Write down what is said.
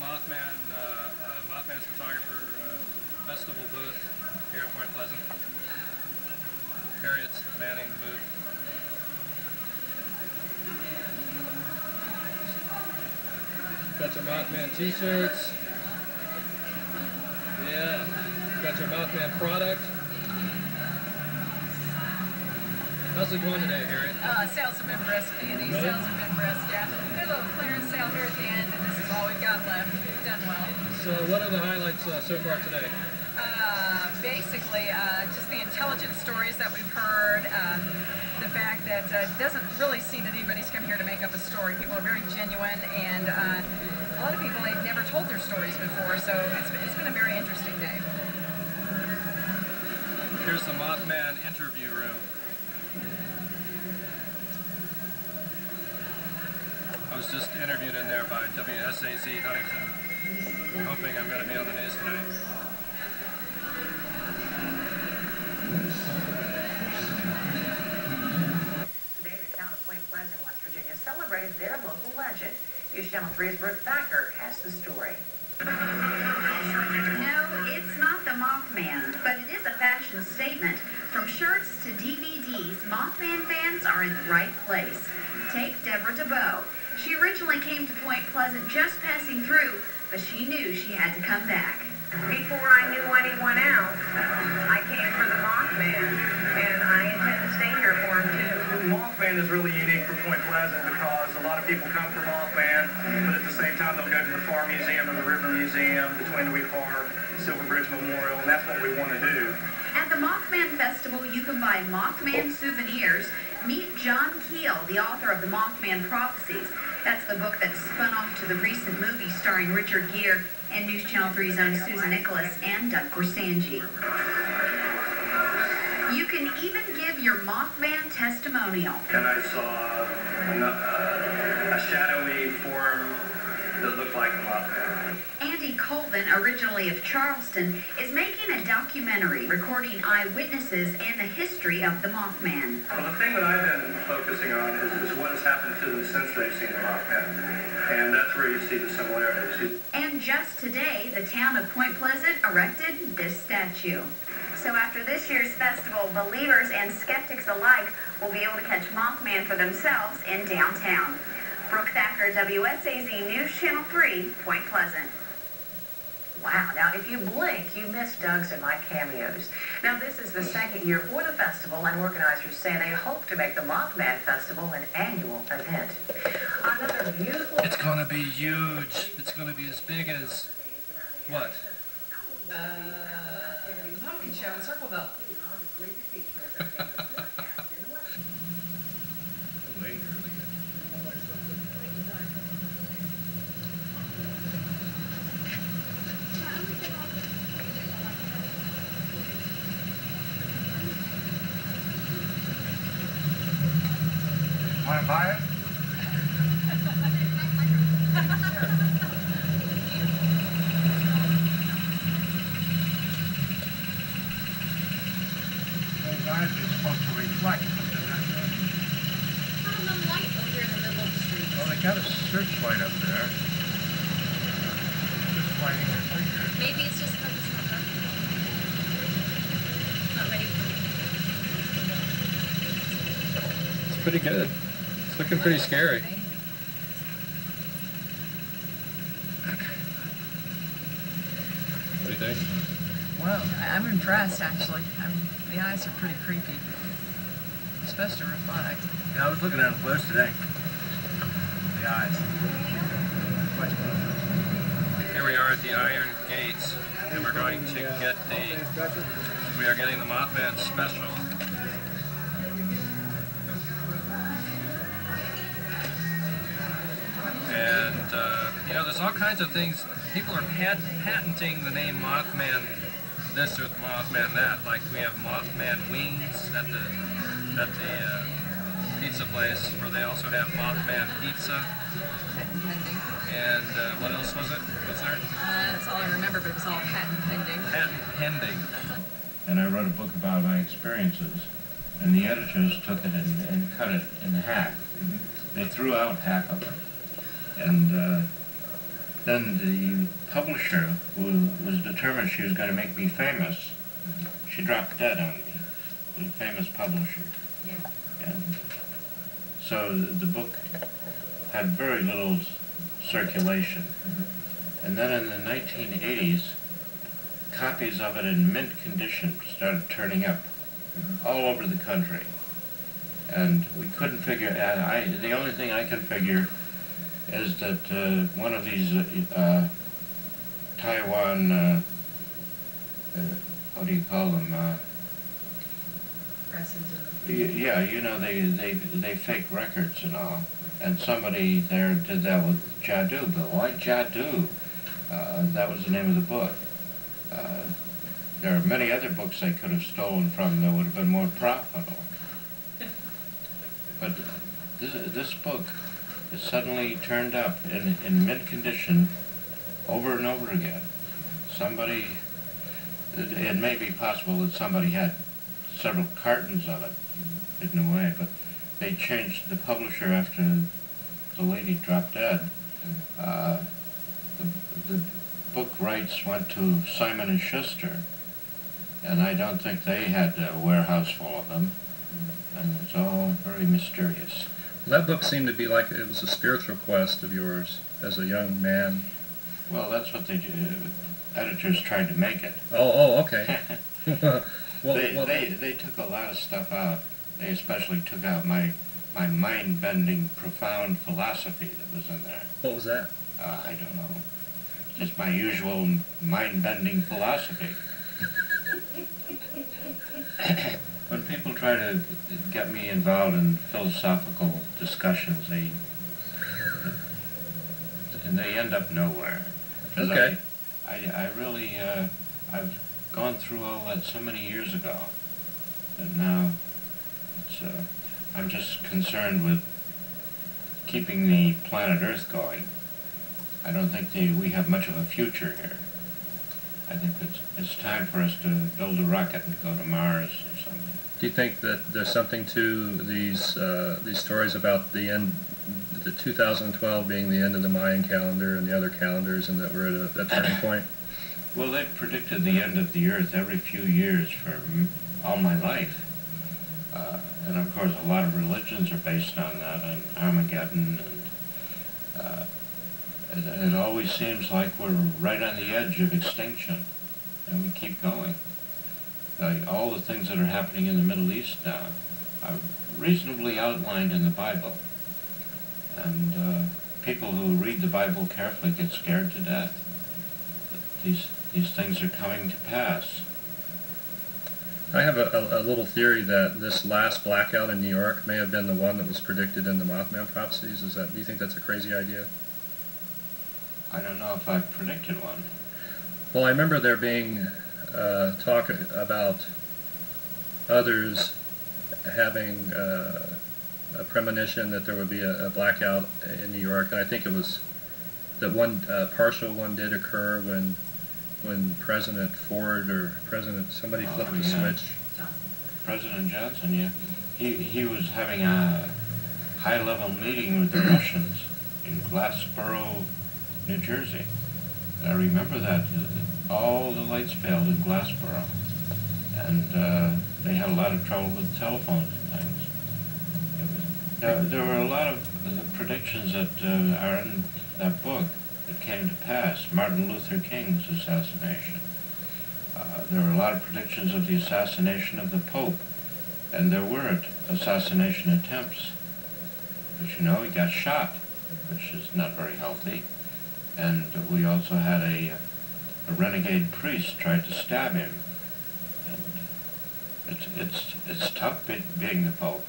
Mothman's photographer festival booth here at Point Pleasant. Harriet's manning the booth. Got your Mothman t-shirts. Yeah. Got your Mothman product. How's it going today, Harriet? Sales have been brisk, Andy. Really? Sales have been brisk, yeah. Good little clearance sale here at the end, and this is all we've got left. We've done well. So what are the highlights so far today? Basically, just the intelligent stories that we've heard, the fact that it doesn't really seem that anybody's come here to make up a story. People are very genuine, and a lot of people, they've never told their stories before, so it's been a very interesting day. Here's the Mothman interview room. I was just interviewed in there by WSAZ Huntington. I'm hoping I'm going to be on the news tonight. Today, the town of Point Pleasant, West Virginia, celebrated their local legend. News Channel 3's Brooke Thacker has the story. No, it's not the Mothman, but it is a fashion statement. From shirts to DVDs, Mothman fans are in the right place. Take Deborah DeBow. She originally came to Point Pleasant just passing through, but she knew she had to come back. Before I knew anyone else, I came for the Mothman, and I intend to stay here for him too. Mothman is really unique for Point Pleasant because a lot of people come for Mothman, but at the same time they'll go to the Farm Museum and the River Museum, the Twin Dewey Park, Silver Bridge Memorial, and that's what we want to do. At the Mothman Festival, you can buy Mothman souvenirs. Meet John Keel, the author of the Mothman Prophecies. That's the book that spun off to the recent movie starring Richard Gere and News Channel 3's own Susan Nicholas and Doug Corsangi. You can even give your Mothman testimonial. And I saw a shadowy form that looked like Mothman. Andy Colvin, originally of Charleston, is making a documentary recording eyewitnesses and the history of the Mothman. Well, the thing that I've been focusing on is what has happened to them since they've seen the Mothman. And that's where you see the similarities. And just today, the town of Point Pleasant erected this statue. So after this year's festival, believers and skeptics alike will be able to catch Mothman for themselves in downtown. Brooke Thacker, WSAZ News Channel 3, Point Pleasant. Wow, now if you blink, you miss Doug's and my cameos. Now this is the second year for the festival, and organizers say they hope to make the Mothman Festival an annual event. Another beautiful... It's going to be huge. It's going to be as big as... what? The pumpkin show in Circleville. Want to buy it? Those eyes are supposed to reflect. Found a light over here in the middle of the street. Well, they got a searchlight up there. Just lighting their figure. Maybe it's just because it's not dark. Not ready for me. It's pretty good. It's looking pretty scary. What do you think? Well, I'm impressed, actually. The eyes are pretty creepy. It's supposed to reflect. Yeah, I was looking at them close today. The eyes. Here we are at the Iron Gates, and we're going to get we are getting the Mothman special. And, you know, there's all kinds of things. People are patenting the name Mothman this or Mothman that. Like we have Mothman wings at the pizza place, where they also have Mothman pizza. Patent pending. And what else was it? Was there? That's all I remember, but it was all patent pending. Patent pending. And I wrote a book about my experiences, and the editors took it and cut it in half. They threw out half of it. And then the publisher, who was determined she was going to make me famous, she dropped dead on me, the famous publisher. Yeah. And so the book had very little circulation. And then in the 1980s, copies of it in mint condition started turning up all over the country. And we couldn't figure out, the only thing I can figure is that one of these Taiwan, what do you call them? Presses Yeah, you know, they fake records and all. And somebody there did that with Jadoo, but why Jadoo? That was the name of the book. There are many other books they could have stolen from that would have been more profitable. But this book is suddenly turned up in mint condition over and over again. Somebody, it may be possible that somebody had several cartons of it hidden away, but they changed the publisher after the lady dropped dead. The book rights went to Simon & Schuster, and I don't think they had a warehouse full of them, and it's all very mysterious. That book seemed to be like it was a spiritual quest of yours as a young man. Well, that's what they editors tried to make it. Oh, okay. They took a lot of stuff out. They especially took out my mind-bending, profound philosophy that was in there. What was that? I don't know. Just my usual mind-bending philosophy. When people try to get me involved in philosophical discussions, they end up nowhere. Okay. I really, I've gone through all that so many years ago, and now it's, I'm just concerned with keeping the planet Earth going. I don't think we have much of a future here. I think it's time for us to build a rocket and go to Mars or something. Do you think that there's something to these stories about the end, the 2012 being the end of the Mayan calendar and the other calendars, and that we're at a turning point? Well, they've predicted the end of the Earth every few years for all my life. And of course, a lot of religions are based on that, and Armageddon, and it always seems like we're right on the edge of extinction, and we keep going. All the things that are happening in the Middle East now are reasonably outlined in the Bible, and people who read the Bible carefully get scared to death that these things are coming to pass. I have a little theory that this last blackout in New York may have been the one that was predicted in the Mothman prophecies. Do you think that's a crazy idea? I don't know if I've predicted one. Well, I remember there being talk about others having a premonition that there would be a blackout in New York, and I think it was that one partial one did occur when President Ford or somebody flipped the switch. President Johnson, yeah. He was having a high-level meeting with the Russians in Glassboro, New Jersey. I remember that. All the lights failed in Glassboro, and they had a lot of trouble with telephones and things. There were a lot of predictions that are in that book that came to pass. Martin Luther King's assassination. There were a lot of predictions of the assassination of the Pope, and there were assassination attempts. But you know, he got shot, which is not very healthy. And we also had a renegade priest tried to stab him. And it's tough being the Pope.